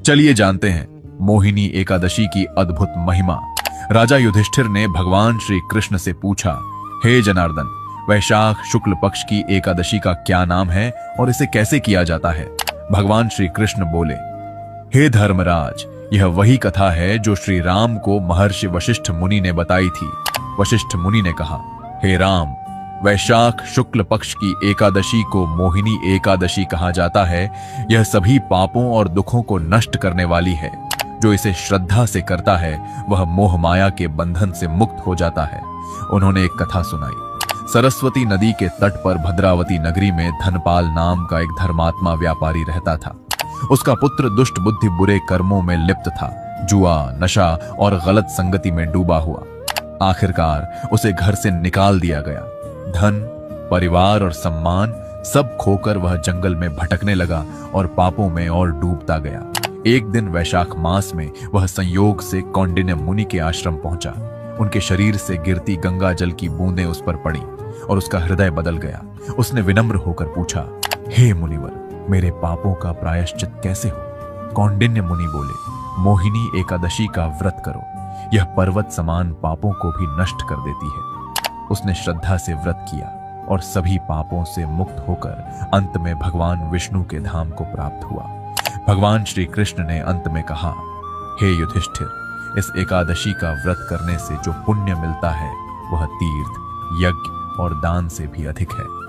चलिए जानते हैं मोहिनी एकादशी की अद्भुत महिमा। राजा युधिष्ठिर ने भगवान श्री कृष्ण से पूछा, हे जनार्दन, वैशाख शुक्ल पक्ष की एकादशी का क्या नाम है और इसे कैसे किया जाता है? भगवान श्री कृष्ण बोले, हे धर्मराज, यह वही कथा है जो श्री राम को महर्षि वशिष्ठ मुनि ने बताई थी। वशिष्ठ मुनि ने कहा, हे राम, वैशाख शुक्ल पक्ष की एकादशी को मोहिनी एकादशी कहा जाता है। यह सभी पापों और दुखों को नष्ट करने वाली है। जो इसे श्रद्धा से करता है वह मोह माया के बंधन से मुक्त हो जाता है। उन्होंने एक कथा सुनाई। सरस्वती नदी के तट पर भद्रावती नगरी में धनपाल नाम का एक धर्मात्मा व्यापारी रहता था। उसका पुत्र दुष्ट बुद्धि बुरे कर्मों में लिप्त था। जुआ, नशा और गलत संगति में डूबा हुआ। आखिरकार उसे घर से निकाल दिया गया। धन, परिवार और सम्मान सब खोकर वह जंगल में भटकने लगा और पापों में और डूबता गया। एक दिन वैशाख मास में वह संयोग से कौंडिन्य मुनि के आश्रम पहुंचा। उनके शरीर से गिरती गंगा जल की बूंदें उस पर पड़ी और उसका हृदय बदल गया। उसने विनम्र होकर पूछा, हे मुनिवर, मेरे पापों का प्रायश्चित कैसे हो? कौंडिन्य मुनि बोले, मोहिनी एकादशी का व्रत करो। यह पर्वत समान पापों को भी नष्ट कर देती है। उसने श्रद्धा से व्रत किया और सभी पापों से मुक्त होकर अंत में भगवान विष्णु के धाम को प्राप्त हुआ। भगवान श्री कृष्ण ने अंत में कहा, हे युधिष्ठिर, इस एकादशी का व्रत करने से जो पुण्य मिलता है वह तीर्थ, यज्ञ और दान से भी अधिक है।